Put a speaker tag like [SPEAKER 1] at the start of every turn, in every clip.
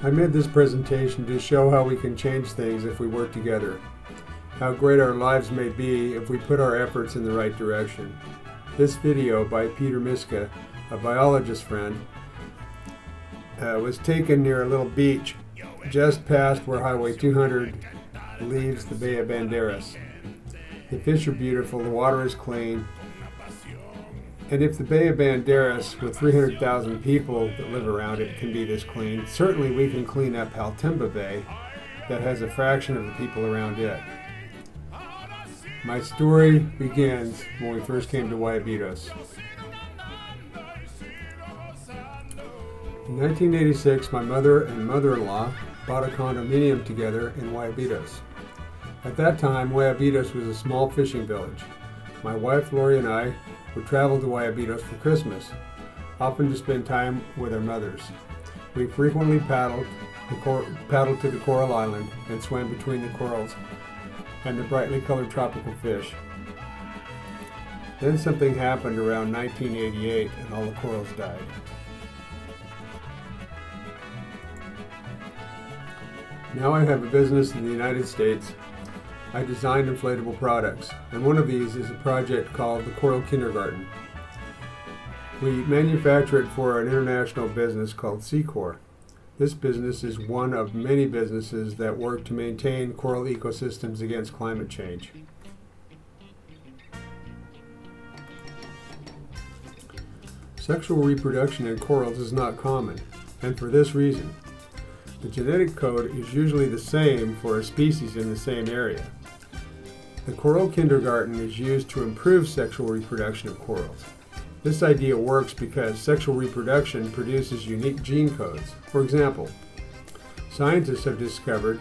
[SPEAKER 1] I made this presentation to show how we can change things if we work together, how great our lives may be if we put our efforts in the right direction. This video by Peter Miska, a biologist friend, was taken near a little beach just past where Highway 200 leaves the Bay of Banderas. The fish are beautiful, the water is clean, and if the Bay of Banderas, with 300,000 people that live around it, can be this clean, certainly we can clean up Jaltemba Bay that has a fraction of the people around it. My story begins when we first came to Guayabitos. In 1986, my mother and mother-in-law bought a condominium together in Guayabitos. At that time, Guayabitos was a small fishing village. My wife Lori and I would travel to Guayabitos for Christmas, often to spend time with our mothers. We frequently paddled to the coral island and swam between the corals and the brightly colored tropical fish. Then something happened around 1988 and all the corals died. Now I have a business in the United States. I design inflatable products, and one of these is a project called the Coral Kindergarten. We manufacture it for an international business called Secor. This business is one of many businesses that work to maintain coral ecosystems against climate change. Sexual reproduction in corals is not common, and for this reason. The genetic code is usually the same for a species in the same area. The Coral Kindergarten is used to improve sexual reproduction of corals. This idea works because sexual reproduction produces unique gene codes. For example, scientists have discovered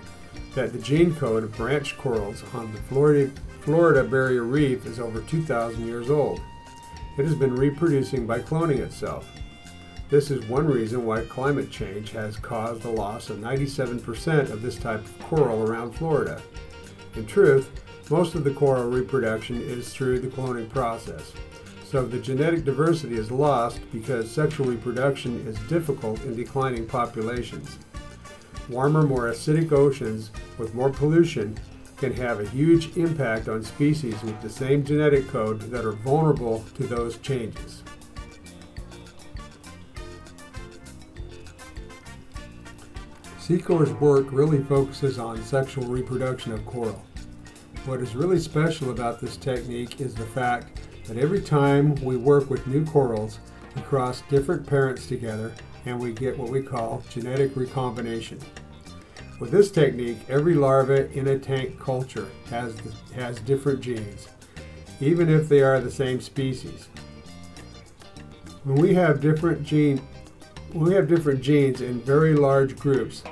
[SPEAKER 1] that the gene code of branched corals on the Florida Barrier Reef is over 2,000 years old. It has been reproducing by cloning itself. This is one reason why climate change has caused the loss of 97% of this type of coral around Florida. In truth, most of the coral reproduction is through the cloning process. So the genetic diversity is lost because sexual reproduction is difficult in declining populations. Warmer, more acidic oceans with more pollution can have a huge impact on species with the same genetic code that are vulnerable to those changes. Secor's work really focuses on sexual reproduction of coral. What is really special about this technique is the fact that every time we work with new corals, we cross different parents together and we get what we call genetic recombination. With this technique, every larva in a tank culture has different genes, even if they are the same species. When we have different genes in very large groups,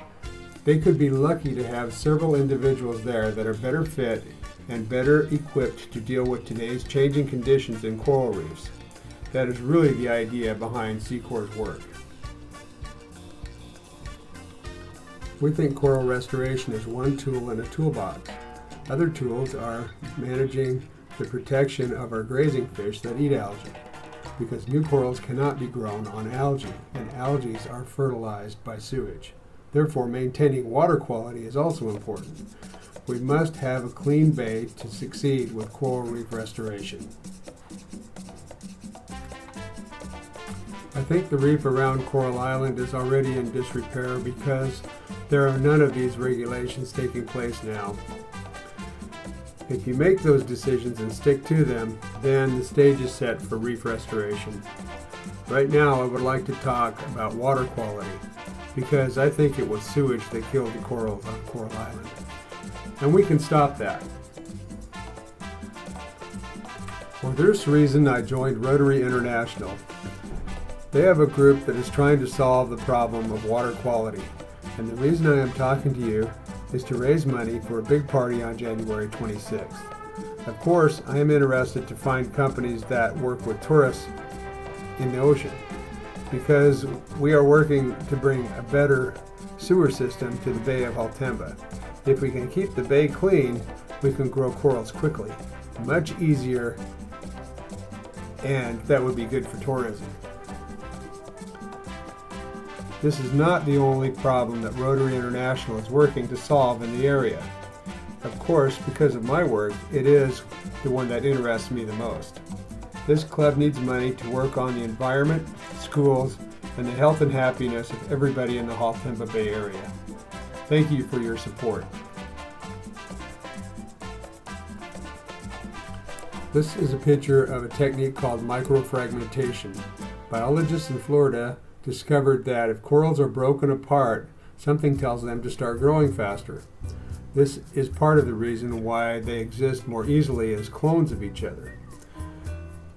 [SPEAKER 1] they could be lucky to have several individuals there that are better fit and better equipped to deal with today's changing conditions in coral reefs. That is really the idea behind Secor's work. We think coral restoration is one tool in a toolbox. Other tools are managing the protection of our grazing fish that eat algae, because new corals cannot be grown on algae, and algae are fertilized by sewage. Therefore, maintaining water quality is also important. We must have a clean bay to succeed with coral reef restoration. I think the reef around Coral Island is already in disrepair because there are none of these regulations taking place now. If you make those decisions and stick to them, then the stage is set for reef restoration. Right now, I would like to talk about water quality, because I think it was sewage that killed the corals on Coral Island. And we can stop that. For this reason, I joined Rotary International. They have a group that is trying to solve the problem of water quality. And the reason I am talking to you is to raise money for a big party on January 26th. Of course, I am interested to find companies that work with tourists in the ocean, because we are working to bring a better sewer system to the Bay of Jaltemba. If we can keep the bay clean, we can grow corals quickly, much easier, and that would be good for tourism. This is not the only problem that Rotary International is working to solve in the area. Of course, because of my work, it is the one that interests me the most. This club needs money to work on the environment, schools, and the health and happiness of everybody in the jaltemba Bay area. Thank you for your support. This is a picture of a technique called microfragmentation. Biologists in Florida discovered that if corals are broken apart, something tells them to start growing faster. This is part of the reason why they exist more easily as clones of each other.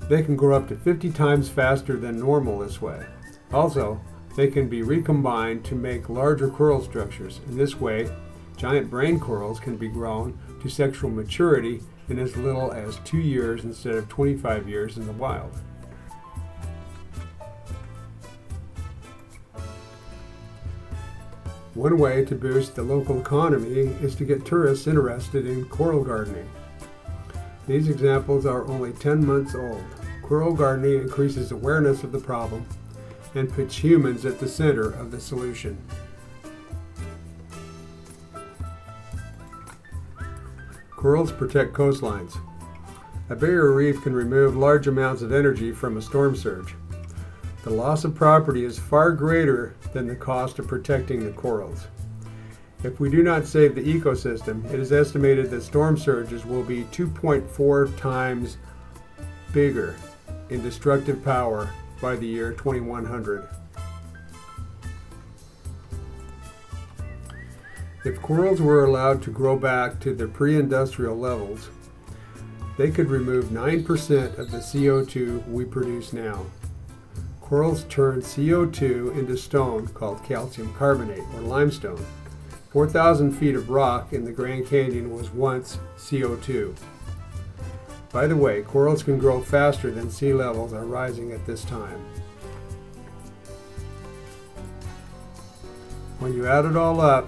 [SPEAKER 1] They can grow up to 50 times faster than normal this way. Also, they can be recombined to make larger coral structures. In this way, giant brain corals can be grown to sexual maturity in as little as 2 years instead of 25 years in the wild. One way to boost the local economy is to get tourists interested in coral gardening. These examples are only 10 months old. Coral gardening increases awareness of the problem and puts humans at the center of the solution. Corals protect coastlines. A barrier reef can remove large amounts of energy from a storm surge. The loss of property is far greater than the cost of protecting the corals. If we do not save the ecosystem, it is estimated that storm surges will be 2.4 times bigger in destructive power by the year 2100. If corals were allowed to grow back to their pre-industrial levels, they could remove 9% of the CO2 we produce now. Corals turn CO2 into stone called calcium carbonate or limestone. 4,000 feet of rock in the Grand Canyon was once CO2. By the way, corals can grow faster than sea levels are rising at this time. When you add it all up,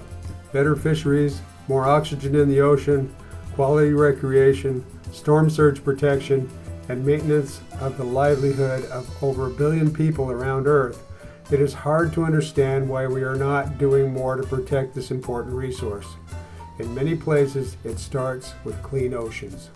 [SPEAKER 1] better fisheries, more oxygen in the ocean, quality recreation, storm surge protection, and maintenance of the livelihood of over 1 billion people around Earth, it is hard to understand why we are not doing more to protect this important resource. In many places, it starts with clean oceans.